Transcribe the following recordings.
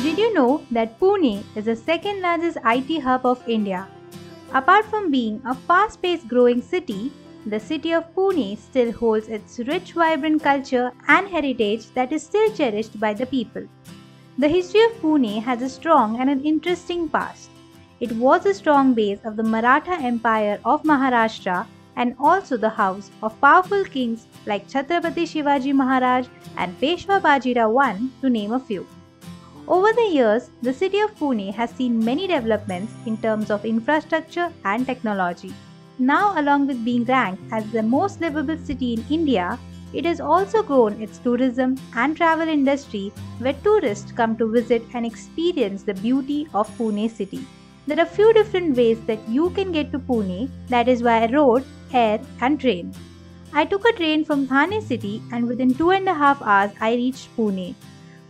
Did you know that Pune is the second largest IT hub of India? Apart from being a fast-paced growing city, the city of Pune still holds its rich, vibrant culture and heritage that is still cherished by the people. The history of Pune has a strong and an interesting past. It was a strong base of the Maratha Empire of Maharashtra and also the house of powerful kings like Chhatrapati Shivaji Maharaj and Peshwa Bajirao I, to name a few. Over the years, the city of Pune has seen many developments in terms of infrastructure and technology. Now, along with being ranked as the most livable city in India, it has also grown its tourism and travel industry, where tourists come to visit and experience the beauty of Pune city. There are few different ways that you can get to Pune, that is via road, air and train. I took a train from Thane city and within 2.5 hours I reached Pune.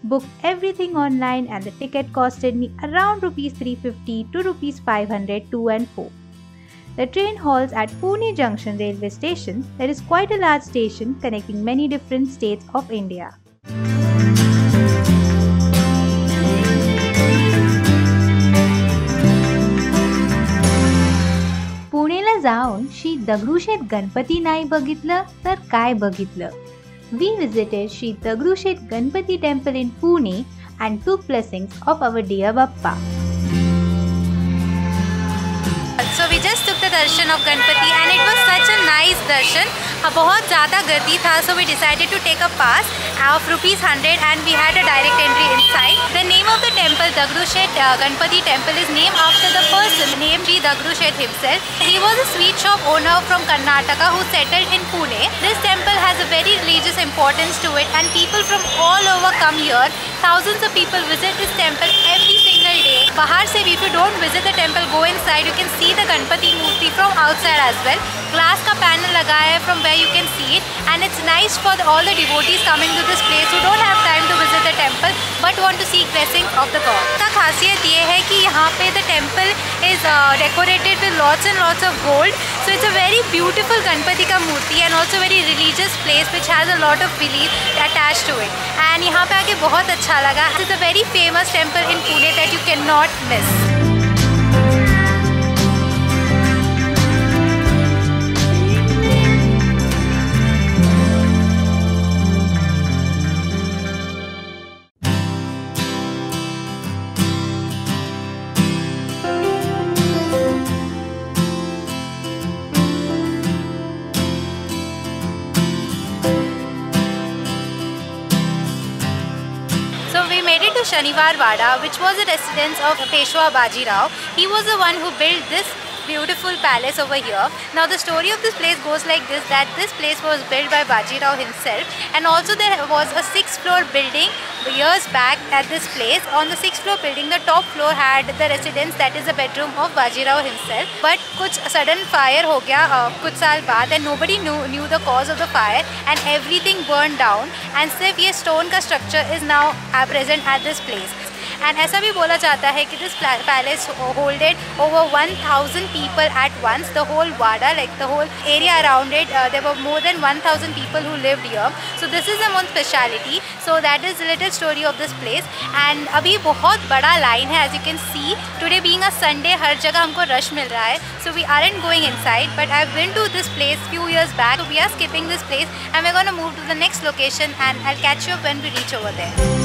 Booked everything online and the ticket costed me around Rs 350 to Rs 500 to and fro. The train halts at Pune Junction railway station. There is quite a large station connecting many different states of India. पुणेला जाऊन श्री दगडूशेठ गणपती नाही बघितलं तर काय बघितलं? We visited Shri Dagdushet Ganpati temple in Pune and took blessings of our dear Bappa. So we just took the darshan of Ganpati and it was such a nice darshan. बहुत ज़्यादा गर्दी था, so we decided to take a pass of ₹100 and we had a direct entry inside. The name of the temple, Dagdushet Ganpati temple, is named after the person named Shri Dagdushet himself. He was a sweet shop owner from Karnataka who settled in Pune. This temple has a very religious importance to it and people from all over come here. Thousands of people visit this temple every single day. Bahar se, if you don't visit the temple, go inside. You can see the Ganpati Murti from outside as well. Glass ka panel laga hai from where you can see it, and it's nice for all the devotees coming to this place who don't have time to visit the temple but want to seek blessing of the god. इसका खासियत ये है कि यहाँ पे the temple is decorated with lots and lots of gold. So it's a very beautiful Ganpati ka murti and also very religious place which has a lot of belief attached to it. And यहाँ पे आके बहुत अच्छा लगा. It's a very famous temple in Pune that you cannot miss. Shaniwar Wada, which was a residence of Peshwa Bajirao. He was the one who built this beautiful palace over here. Now the story of this place goes like this, that this place was built by Bajirao himself, and also there was a 6th floor building years back at this place. On the 6th floor building, the top floor had the residence, that is the bedroom of Bajirao himself. But कुछ sudden fire हो गया कुछ साल बाद and nobody knew the cause of the fire and everything burned down, and सिर्फ ये stone का structure is now present at this place. And ऐसा भी बोला जाता है कि this palace holded over 1,000 people at once. The whole Wada, like the whole area around it, there were more than 1,000 people who lived here. So this is a one speciality. So that is the little story of this place. And अभी बहुत बड़ा line है, as you can see. Today being a Sunday, हर जगह हमको rush मिल रहा है. So we aren't going inside, but I've been to this place few years back. So we are skipping this place and we're going to move to the next location, and I'll catch you up when we reach over there.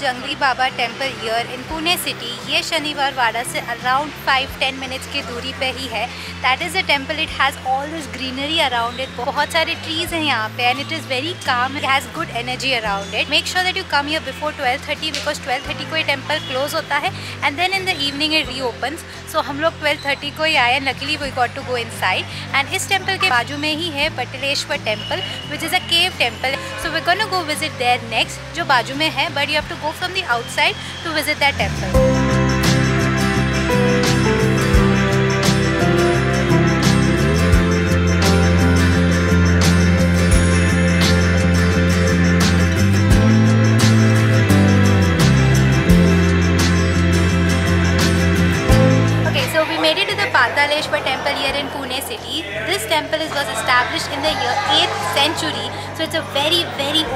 Jangli Baba temple here in Pune city. ये शनिवार वाड़ा से around 5-10 minutes की दूरी पे ही है. That is a temple. It has all this greenery around it. बहुत सारे trees हैं यहाँ पे and it is very calm. It has good energy around it. Make sure that you come here before 12:30 because 12:30 को ये temple close होता है and then in the evening it reopens. So हम लोग 12:30 को ही आए. Luckily we got to go inside. And इस टेम्पल के बाजू में ही है Pataleshwar temple which is a cave temple. So we gonna go visit there next, जो बाजू में है, but you have to go from the outside to visit that temple. this temple was established in the year 8th century. So it's a very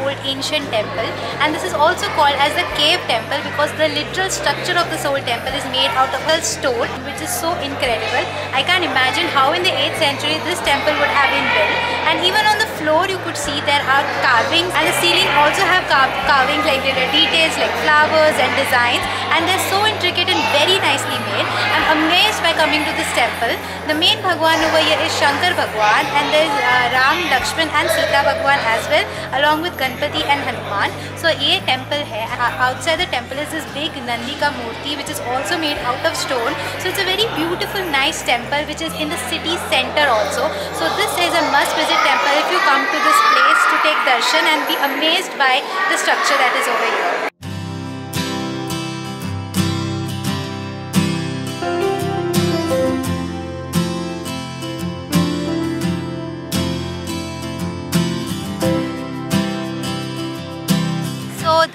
old ancient temple, and this is also called as the cave temple because the literal structure of this whole temple is made out of a stone, which is so incredible. I can't imagine how in the 8th century this temple would have been built. And even on the floor you could see there are carvings, and the ceiling also have carvings like little details like flowers and designs, and they're so intricate and very nicely made. I'm amazed by coming to this temple. The main Bhagwan over here is Shankar Bhagwan, and there's Ram, Lakshman and Sita Bhagwan as well, along with Ganpati and Hanuman. So a temple hai. Outside the temple is this big Nandi ka murti, which is also made out of stone. So it's a very beautiful, nice temple which is in the city center also. So this is a must visit temple if you come to this place to take darshan and be amazed by the structure that is over here.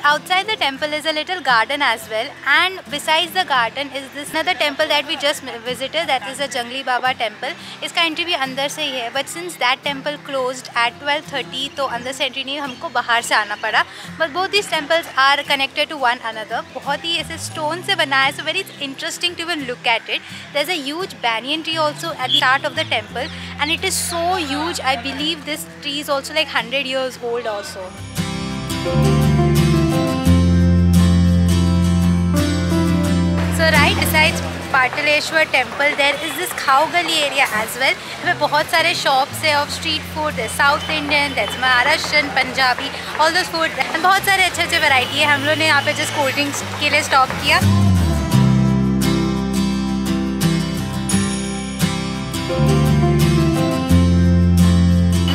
Outside the temple is a little garden as well, and besides the garden is this another temple that we just visited, that is the Jangli Baba temple. इसका entry भी अंदर से ही है, but since that temple closed at 12:30 तो अंदर से entry नहीं, हमको बाहर से आना पड़ा. But both these temples are connected to one another. बहुत ही ऐसे stone से बना है, so very interesting to even look at it. There's a huge banyan tree also at the start of the temple, and it is so huge. I believe this tree is also like 100 years old also. So right besides Pataleshwar temple there is this Khao Gali area as well, where बहुत सारे shops है of street food. There's South Indian, there's Maharashtrian, Punjabi, all those food, and बहुत सारे अच्छे variety है. हम लोग ने यहाँ पे just cold drinks के लिए stop किया.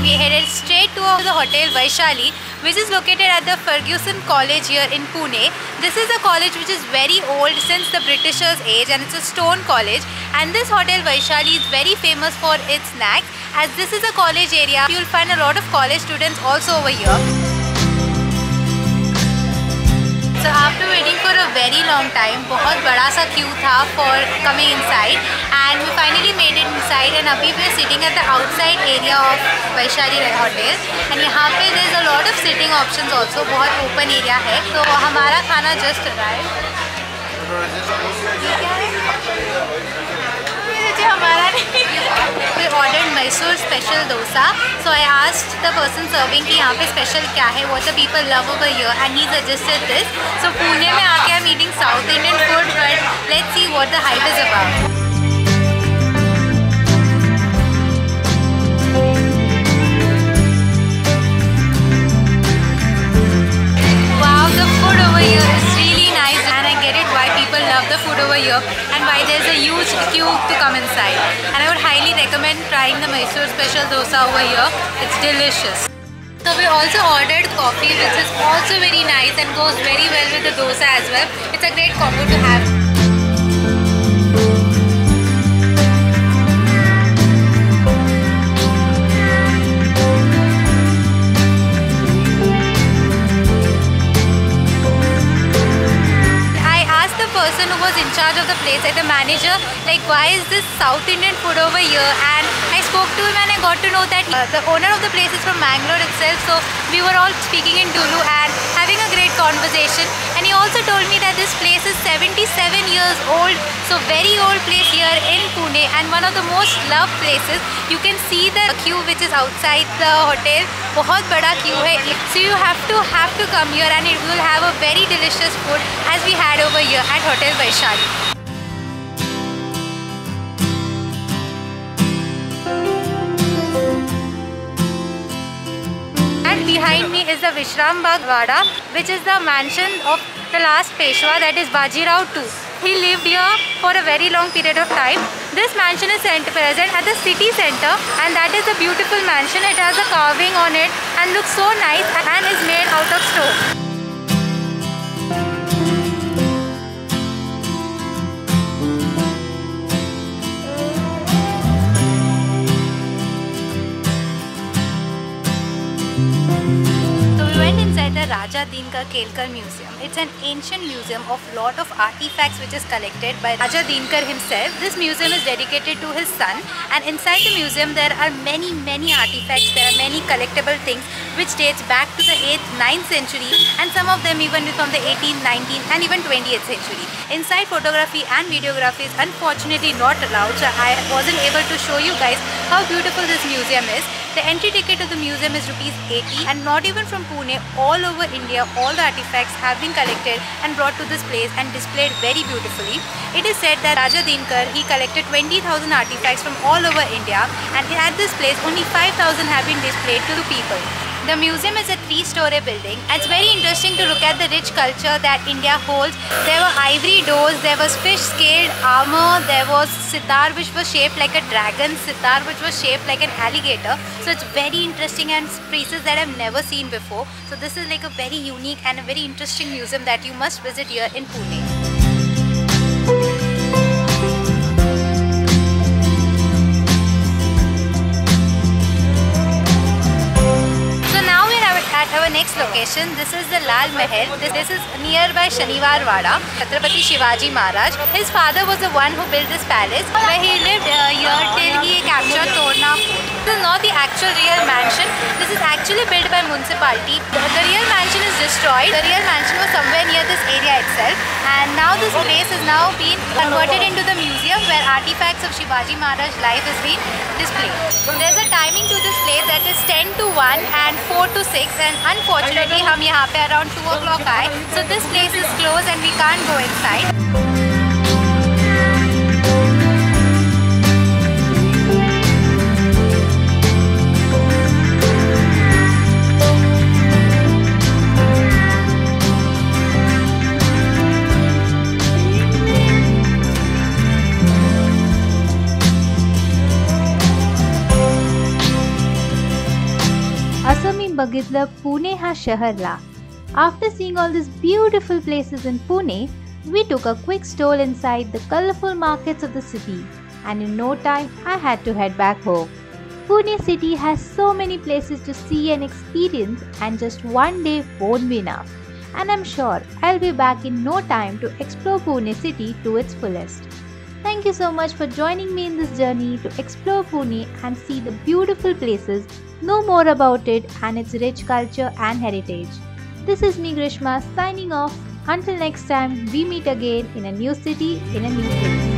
We headed straight to the Hotel Vaishali, which is located at the Fergusson College here in Pune. This is a college which is very old since the Britishers' age, and it's a stone college. And this Hotel Vaishali is very famous for its snacks. As this is a college area, you will find a lot of college students also over here. So after waiting for a very long time, बहुत बड़ा सा queue था for coming inside, and we finally made it inside. And अभी we are sitting at the outside area of Vaishali Hotel, and यहाँ पे there's a lot of sitting options also. बहुत open area है. तो हमारा खाना just arrived. We ordered Mysore special dosa. So I asked the person serving कि यहाँ पे special क्या है, what the people love over here, and he suggested this. So Pune में आके I'm eating South Indian food, but let's see what the hype is about. Wow, the food over here is really nice, and I get it why people love the food over here and why there's a huge queue to come inside. And I would highly recommend trying the Mysore special dosa over here. It's delicious. So we also ordered coffee, which is also very nice and goes very well with the dosa as well. It's a great combo to have. Person who was in charge of the place, like the manager, like why is this South Indian food over here? And I spoke to him and I got to know that the owner of the place is from Mangalore itself. So we were all speaking in Tulu and having a great conversation. And he also told me that this place is 77 years old, so very old place here in Pune, and one of the most loved places. You can see the queue which is outside the hotel. बहुत बड़ा queue है. So you have to come here, and it will have a very delicious food as we had over here at Hotel Vaishali. And behind me is the Vishram Bagh Wada, which is the mansion of the last Peshwa, that is Bajirao II. He lived here for a very long period of time. This mansion is present at the city center, and that is a beautiful mansion. It has a carving on it and looks so nice and is made out of stone. So we went inside the the Raja Dinkar Kelkar Museum. It's an ancient museum of lot of artifacts which is collected by Raja Dinkar himself. This museum is dedicated to his son, and inside the museum there are many artifacts. There are many collectible things which dates back to the 8th, 9th century, and some of them even from the 18th, 19th and even 20th century. Inside, photography and videography is unfortunately not allowed, so I wasn't able to show you guys how beautiful this museum is. The entry ticket to the museum is ₹80, and not even from Pune, all over India, all the artifacts have been collected and brought to this place and displayed very beautifully. It is said that Raja Dinkar, he collected 20,000 artifacts from all over India, and at this place only 5,000 have been displayed to the people. The museum is a 3-story building, and it's very interesting to look at the rich culture that India holds. There were ivory doors, there was fish scaled armor, there was sitar which was shaped like a dragon, sitar which was shaped like an alligator. So it's very interesting and pieces that I've never seen before. So this is like a very unique and a very interesting museum that you must visit here in Pune. At our next location, this is the Lal Mahal. This is nearby Shaniwar Wada, Chhatrapati Shivaji Maharaj. His father was the one who built this palace, where he lived here till he captured Torna Fort. This is not the actual real mansion. This is actually built by municipality. The real mansion is destroyed. The real mansion was somewhere near this area itself, and now this place is now been converted into the museum where artifacts of Shivaji Maharaj's life has been displayed. There's a timing to this place that is 10 to 1 and 4 to 6. And unfortunately, हम यहाँ पे around 2 o'clock आए, so this place is closed and we can't go inside. असं मी बघितलं पुणे हा शहरला. After seeing all these beautiful places in Pune, we took a quick stroll inside the colorful markets of the city, and in no time I had to head back home. Pune city has so many places to see and experience, and just one day won't be enough. And I'm sure I'll be back in no time to explore Pune city to its fullest. Thank you so much for joining me in this journey to explore Pune and see the beautiful places, know more about it and its rich culture and heritage. This is me, Grishma, signing off. Until next time, we meet again in a new city, in a new place.